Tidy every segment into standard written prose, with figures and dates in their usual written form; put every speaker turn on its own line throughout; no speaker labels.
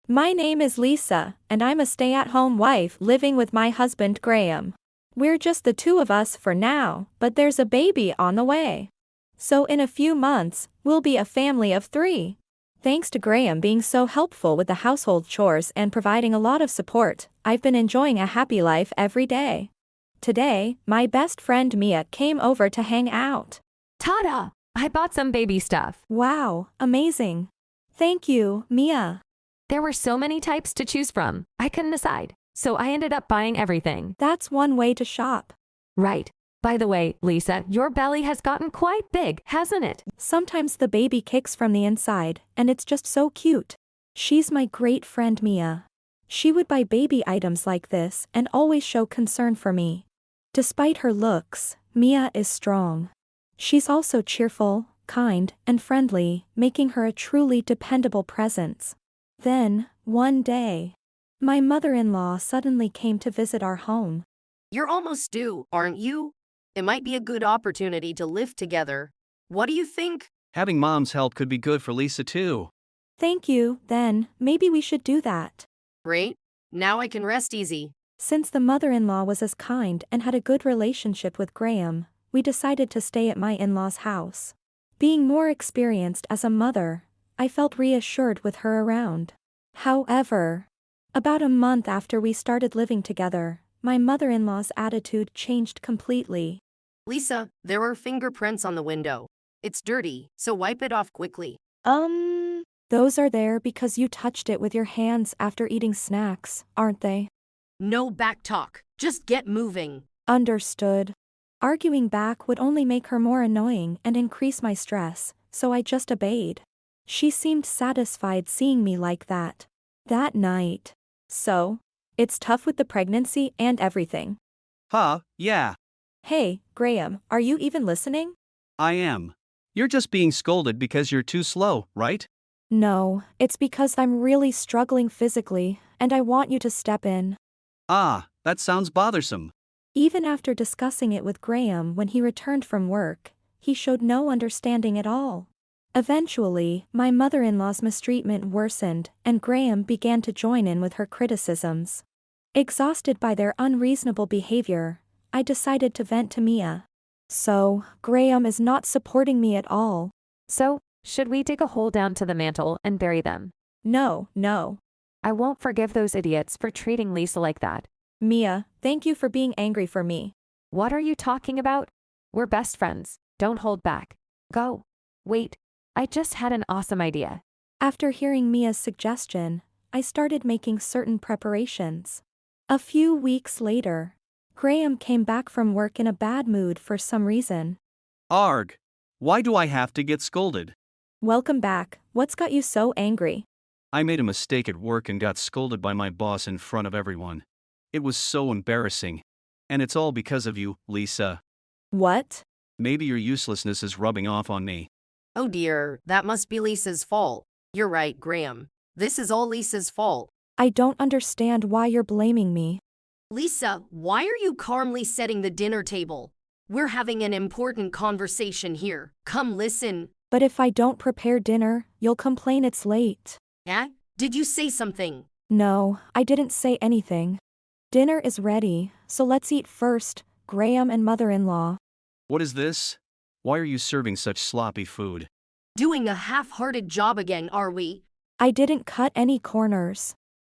My name is Lisa, and I'm a stay-at-home wife living with my husband Graham. We're just the two of us for now, but there's a baby on the way. So in a few months, we'll be a family of 3. Thanks to Graham being so helpful with the household chores and providing a lot of support, I've been enjoying a happy life every day. Today, my best friend Mia came over to hang out.
Ta-da! I bought some baby stuff.
Wow, amazing. Thank you, Mia.
There were so many types to choose from, I couldn't decide. So I ended up buying everything.
That's one way to shop.
Right. By the way, Lisa, your belly has gotten quite big, hasn't it?
Sometimes the baby kicks from the inside, and it's just so cute. She's my great friend Mia. She would buy baby items like this and always show concern for me. Despite her looks, Mia is strong. She's also cheerful, kind, and friendly, making her a truly dependable presence. Then, one day, my mother-in-law suddenly came to visit our home.
You're almost due, aren't you? It might be a good opportunity to live together. What do you think?
Having Mom's help could be good for Lisa too.
Thank you, then, maybe we should do that.
Great. Now I can rest easy.
Since the mother-in-law was as kind and had a good relationship with Graham, we decided to stay at my in-laws' house. Being more experienced as a mother, I felt reassured with her around. However, about a month after we started living together, my mother-in-law's attitude changed completely.
Lisa, there are fingerprints on the window. It's dirty, so wipe it off quickly.
Those are there because you touched it with your hands after eating snacks, aren't they?
No back talk. Just get moving.
Understood. Arguing back would only make her more annoying and increase my stress, so I just obeyed. She seemed satisfied seeing me like that. That night. So, it's tough with the pregnancy and everything.
Huh, yeah,
Hey, Graham, are you even listening?
I am. You're just being scolded because you're too slow, right?
No, it's because I'm really struggling physically, and I want you to step in.
Ah, that sounds bothersome.
Even after discussing it with Graham when he returned from work, he showed no understanding at all. Eventually, my mother-in-law's mistreatment worsened, and Graham began to join in with her criticisms. Exhausted by their unreasonable behavior, I decided to vent to Mia. So, Graham is not supporting me at all.
So, should we dig a hole down to the mantle and bury them?
No.
I won't forgive those idiots for treating Lisa like that.
Mia, thank you for being angry for me.
What are you talking about? We're best friends. Don't hold back. Go. Wait. I just had an awesome idea.
After hearing Mia's suggestion, I started making certain preparations. A few weeks later, Graham came back from work in a bad mood for some reason.
Arg. Why do I have to get scolded?
Welcome back. What's got you so angry?
I made a mistake at work and got scolded by my boss in front of everyone. It was so embarrassing. And it's all because of you, Lisa.
What?
Maybe your uselessness is rubbing off on me.
Oh dear, that must be Lisa's fault. You're right, Graham. This is all Lisa's fault.
I don't understand why you're blaming me.
Lisa, why are you calmly setting the dinner table? We're having an important conversation here. Come listen.
But if I don't prepare dinner, you'll complain it's late.
Eh? Did you say something?
No, I didn't say anything. Dinner is ready, so let's eat first, Graham and mother-in-law.
What is this? Why are you serving such sloppy food?
Doing a half-hearted job again, are we?
I didn't cut any corners.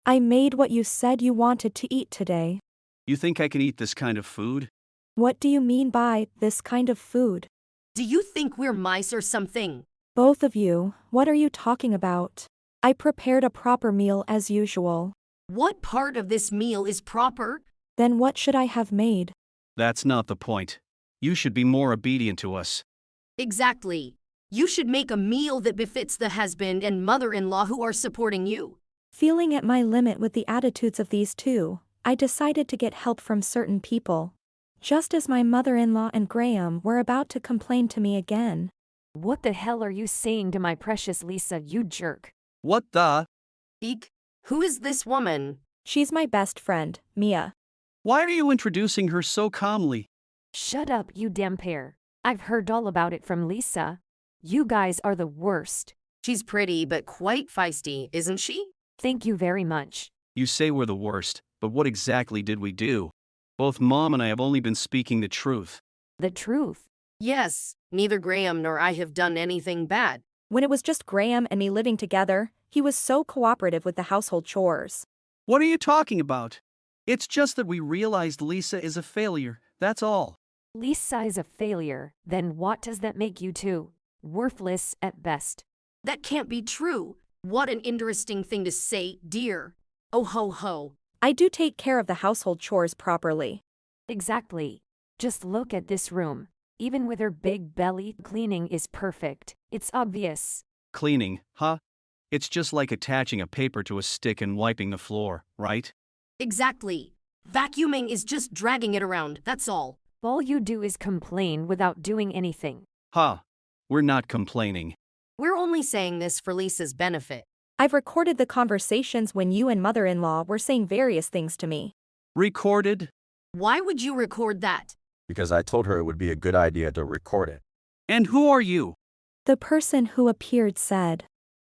I made what you said you wanted to eat today.
You think I can eat this kind of food?
What do you mean by this kind of food?
Do you think we're mice or something?
Both of you, what are you talking about? I prepared a proper meal as usual.
What part of this meal is proper?
Then what should I have made?
That's not the point. You should be more obedient to us.
Exactly. You should make a meal that befits the husband and mother-in-law who are supporting you.
Feeling at my limit with the attitudes of these two, I decided to get help from certain people. Just as my mother-in-law and Graham were about to complain to me again.
What the hell are you saying to my precious Lisa, you jerk?
What the?
Eek, who is this woman?
She's my best friend, Mia.
Why are you introducing her so calmly?
Shut up, you damn pair. I've heard all about it from Lisa. You guys are the worst.
She's pretty but quite feisty, isn't she?
Thank you very much.
You say we're the worst, but what exactly did we do? Both Mom and I have only been speaking the truth.
The truth.
Yes, neither Graham nor I have done anything bad.
When it was just Graham and me living together, he was so cooperative with the household chores.
What are you talking about? It's just that we realized Lisa is a failure, that's all.
Lisa is a failure. Then what does that make you two? Worthless at best.
That can't be true. What an interesting thing to say, dear. Oh ho ho.
I do take care of the household chores properly.
Exactly. Just look at this room. Even with her big belly, cleaning is perfect. It's obvious.
Cleaning, huh? It's just like attaching a paper to a stick and wiping the floor, right?
Exactly. Vacuuming is just dragging it around, that's all.
All you do is complain without doing anything.
Huh. We're not complaining.
We're only saying this for Lisa's benefit.
I've recorded the conversations when you and mother-in-law were saying various things to me.
Recorded?
Why would you record that?
Because I told her it would be a good idea to record it.
And who are you?
The person who appeared said,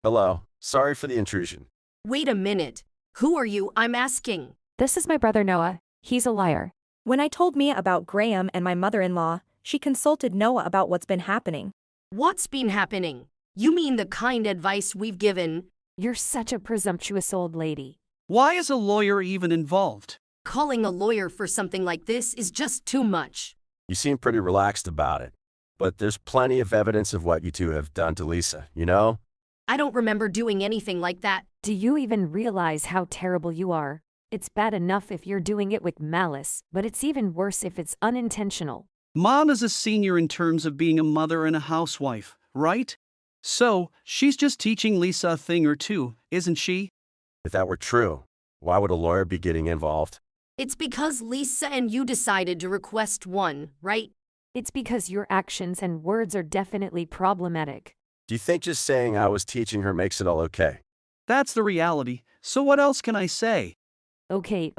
Hello, sorry for the intrusion.
Wait a minute. Who are you, I'm asking?
This is my brother Noah. He's a liar.
when I told Mia about Graham and my mother-in-law, she consulted Noah about what's been happening.
What's been happening? You mean the kind advice we've given?
You're such a presumptuous old lady.
Why is a lawyer even involved?
Calling a lawyer for something like this is just too much.
You seem pretty relaxed about it. But there's plenty of evidence of what you two have done to Lisa, you know?
I don't remember doing anything like that.
Do you even realize how terrible you are? It's bad enough if you're doing it with malice, but it's even worse if it's unintentional.
Mom is a senior in terms of being a mother and a housewife, right? So, she's just teaching Lisa a thing or two, isn't she?
If that were true, why would a lawyer be getting involved?
It's because Lisa and you decided to request one, right?
It's because your actions and words are definitely problematic.
Do you think just saying I was teaching her makes it all okay?
That's the reality, so what else can I say?
Okay,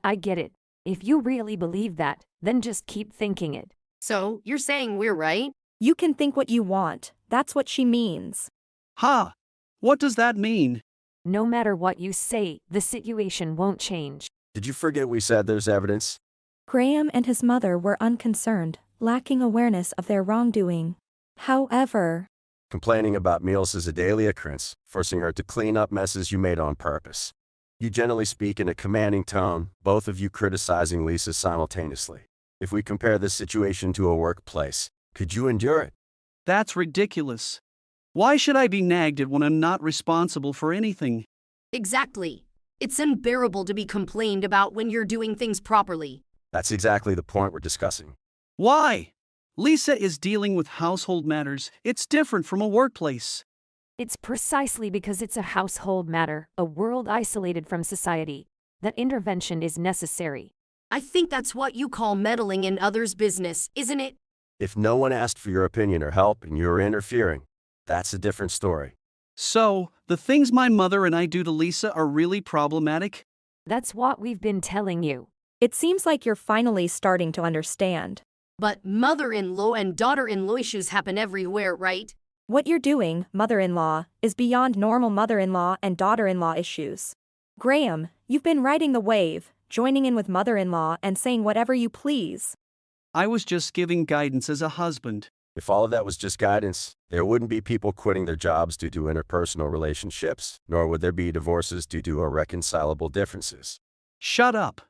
I get it. If you really believe that, then just keep thinking it.
So, you're saying we're right?
You can think what you want, that's what she means.
Ha! What does that mean?
No matter what you say, the situation won't change.
Did you forget we said there's evidence?
Graham and his mother were unconcerned, lacking awareness of their wrongdoing. However,
Complaining about meals is a daily occurrence, forcing her to clean up messes you made on purpose. You generally speak in a commanding tone, both of you criticizing Lisa simultaneously. If we compare this situation to a workplace, could you endure it?
That's ridiculous. Why should I be nagged at when I'm not responsible for anything?
Exactly. It's unbearable to be complained about when you're doing things properly.
That's exactly the point we're discussing.
Why? Lisa is dealing with household matters. It's different from a workplace.
It's precisely because it's a household matter, a world isolated from society, that intervention is necessary.
I think that's what you call meddling in others' business, isn't it?
If no one asked for your opinion or help and you're interfering, that's a different story.
So, the things my mother and I do to Lisa are really problematic?
That's what we've been telling you.
it seems like you're finally starting to understand.
But mother-in-law and daughter-in-law issues happen everywhere, right?
What you're doing, mother-in-law, is beyond normal mother-in-law and daughter-in-law issues. Graham, you've been riding the wave, joining in with mother-in-law and saying whatever you please.
I was just giving guidance as a husband.
If all of that was just guidance, there wouldn't be people quitting their jobs due to interpersonal relationships, nor would there be divorces due to irreconcilable differences.
Shut up.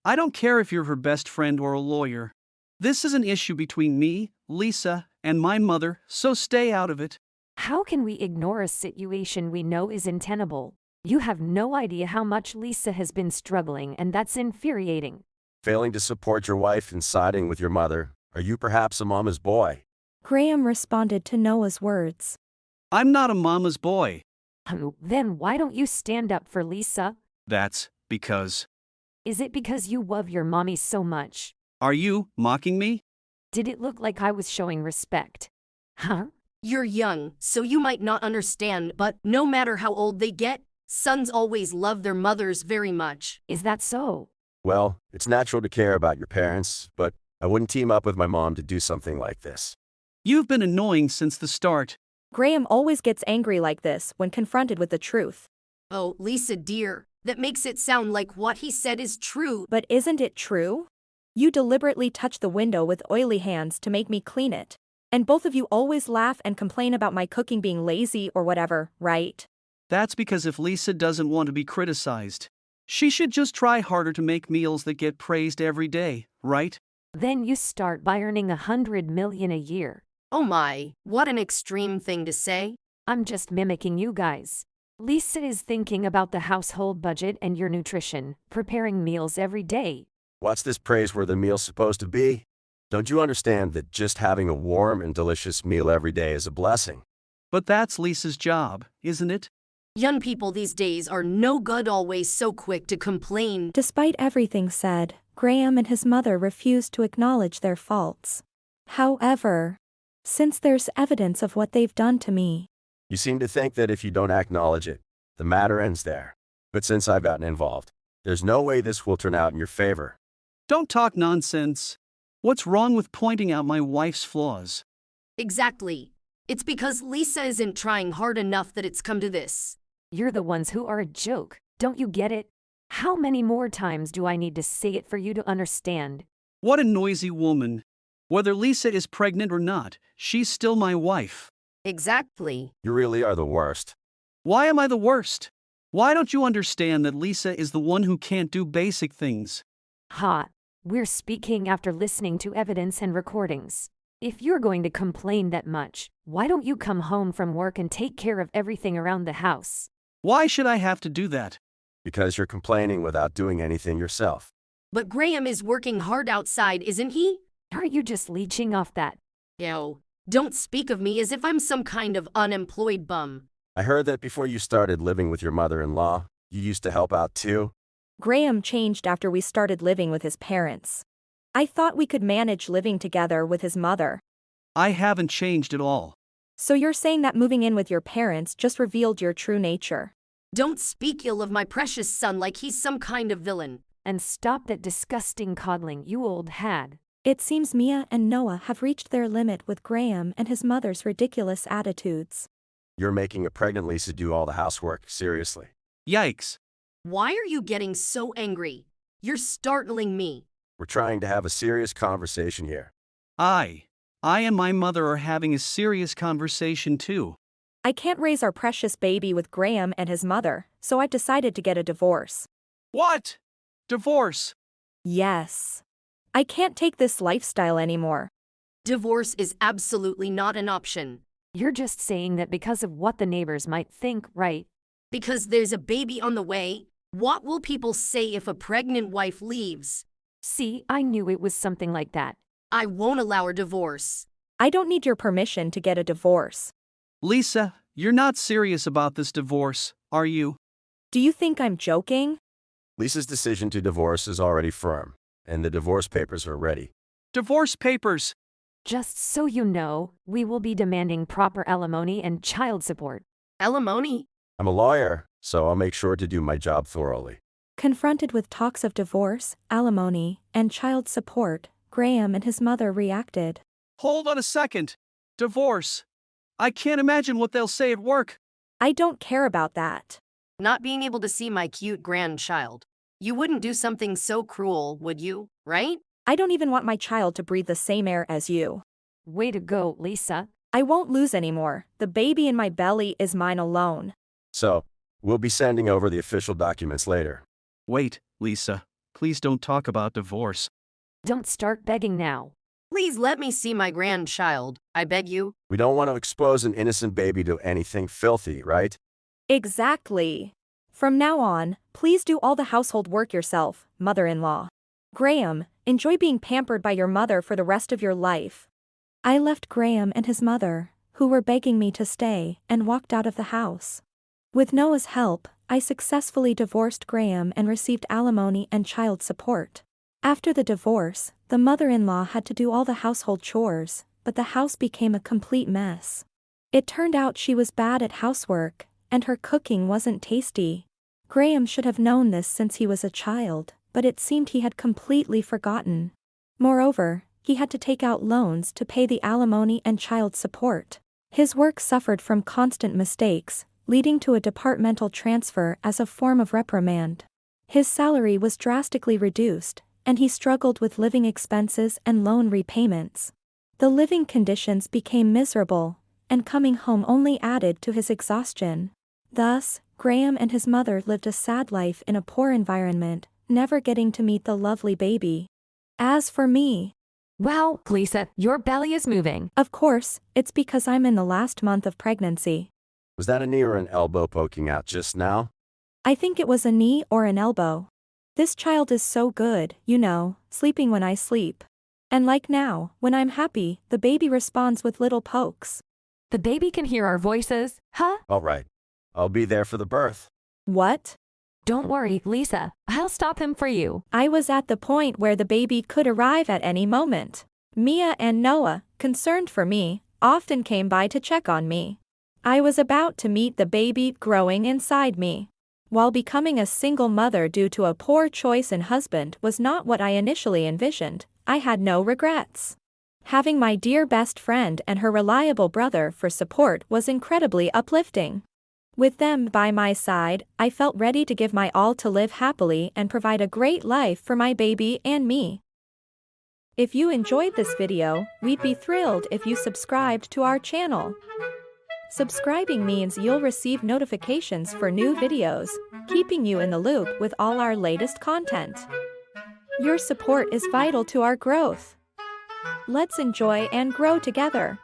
I don't care if you're her best friend or a lawyer. This is an issue between me, Lisa, and my mother, so stay out of it.
How can we ignore a situation we know is untenable? You have no idea how much Lisa has been struggling, and that's infuriating.
Failing to support your wife and siding with your mother, are you perhaps a mama's boy?
Graham responded to Noah's words.
I'm not a mama's boy.
Then why don't you stand up for Lisa?
That's because.
Is it because you love your mommy so much?
Are you mocking me?
Did it look like I was showing respect? Huh?
You're young, so you might not understand, but no matter how old they get, sons always love their mothers very much.
Is that so?
Well, it's natural to care about your parents, but I wouldn't team up with my mom to do something like this.
You've been annoying since the start.
Graham always gets angry like this when confronted with the truth.
Oh, Lisa dear, that makes it sound like what he said is true.
But isn't it true? You deliberately touch the window with oily hands to make me clean it. And both of you always laugh and complain about my cooking being lazy or whatever, right?
That's because if Lisa doesn't want to be criticized, she should just try harder to make meals that get praised every day, right?
Then you start by earning $100 million a year.
Oh my, what an extreme thing to say.
I'm just mimicking you guys. Lisa is thinking about the household budget and your nutrition, preparing meals every day.
What's this praiseworthy meal supposed to be? Don't you understand that just having a warm and delicious meal every day is a blessing?
But that's Lisa's job, isn't it?
Young people these days are no good, always so quick to complain.
Despite everything said, Graham and his mother refused to acknowledge their faults. However, since there's evidence of what they've done to me,
You seem to think that if you don't acknowledge it, the matter ends there. But since I've gotten involved, there's no way this will turn out in your favor.
Don't talk nonsense. What's wrong with pointing out my wife's flaws?
Exactly. It's because Lisa isn't trying hard enough that it's come to this.
You're the ones who are a joke. Don't you get it? How many more times do I need to say it for you to understand?
What a noisy woman. Whether Lisa is pregnant or not, she's still my wife.
Exactly.
You really are the worst.
Why am I the worst? Why don't you understand that Lisa is the one who can't do basic things?
Ha! We're speaking after listening to evidence and recordings. If you're going to complain that much, why don't you come home from work and take care of everything around the house?
Why should I have to do that?
Because you're complaining without doing anything yourself.
But Graham is working hard outside, isn't he?
Aren't you just leeching off that?
Yo, don't speak of me as if I'm some kind of unemployed bum.
I heard that before you started living with your mother-in-law, you used to help out too.
Graham changed after we started living with his parents. I thought we could manage living together with his mother.
I haven't changed at all.
So you're saying that moving in with your parents just revealed your true nature?
Don't speak ill of my precious son like he's some kind of villain.
And stop that disgusting coddling, you old hag.
It seems Mia and Noah have reached their limit with Graham and his mother's ridiculous attitudes.
You're making a pregnant Lisa do all the housework, seriously.
Yikes.
Why are you getting so angry? You're startling me.
We're trying to have a serious conversation here.
I and my mother are having a serious conversation too.
I can't raise our precious baby with Graham and his mother, so I've decided to get a divorce.
What? Divorce?
Yes. I can't take this lifestyle anymore.
Divorce is absolutely not an option.
You're just saying that because of what the neighbors might think, right?
Because there's a baby on the way. What will people say if a pregnant wife leaves?
See, I knew it was something like that.
I won't allow a divorce.
I don't need your permission to get a divorce.
Lisa, you're not serious about this divorce, are you?
Do you think I'm joking?
Lisa's decision to divorce is already firm, and the divorce papers are ready.
Divorce papers?
Just so you know, we will be demanding proper alimony and child support.
Alimony?
I'm a lawyer, so I'll make sure to do my job thoroughly.
Confronted with talks of divorce, alimony, and child support, Graham and his mother reacted.
Hold on a second. Divorce? I can't imagine what they'll say at work.
I don't care about that.
Not being able to see my cute grandchild. You wouldn't do something so cruel, would you? Right?
I don't even want my child to breathe the same air as you.
Way to go, Lisa.
I won't lose anymore. The baby in my belly is mine alone.
So, we'll be sending over the official documents later.
Wait, Lisa. Please don't talk about divorce.
Don't start begging now.
Please let me see my grandchild, I beg you.
We don't want to expose an innocent baby to anything filthy, right?
Exactly. From now on, please do all the household work yourself, mother-in-law. Graham, enjoy being pampered by your mother for the rest of your life. I left Graham and his mother, who were begging me to stay, and walked out of the house. With Noah's help, I successfully divorced Graham and received alimony and child support. After the divorce, the mother-in-law had to do all the household chores, but the house became a complete mess. It turned out she was bad at housework, and her cooking wasn't tasty. Graham should have known this since he was a child, but it seemed he had completely forgotten. Moreover, he had to take out loans to pay the alimony and child support. His work suffered from constant mistakes, leading to a departmental transfer as a form of reprimand. His salary was drastically reduced, and he struggled with living expenses and loan repayments. The living conditions became miserable, and coming home only added to his exhaustion. Thus, Graham and his mother lived a sad life in a poor environment, never getting to meet the lovely baby. As for me,
Wow, Lisa, your belly is moving.
of course, it's because I'm in the last month of pregnancy.
Was that a knee or an elbow poking out just now?
I think it was a knee or an elbow. This child is so good, sleeping when I sleep. And like now, when I'm happy, the baby responds with little pokes.
The baby can hear our voices, huh?
All right. I'll be there for the birth.
What?
Don't worry, Lisa. I'll stop him for you.
I was at the point where the baby could arrive at any moment. Mia and Noah, concerned for me, often came by to check on me. I was about to meet the baby growing inside me. While becoming a single mother due to a poor choice in husband was not what I initially envisioned, I had no regrets. Having my dear best friend and her reliable brother for support was incredibly uplifting. With them by my side, I felt ready to give my all to live happily and provide a great life for my baby and me. If you enjoyed this video, we'd be thrilled if you subscribed to our channel. Subscribing means you'll receive notifications for new videos, keeping you in the loop with all our latest content. Your support is vital to our growth. Let's enjoy and grow together.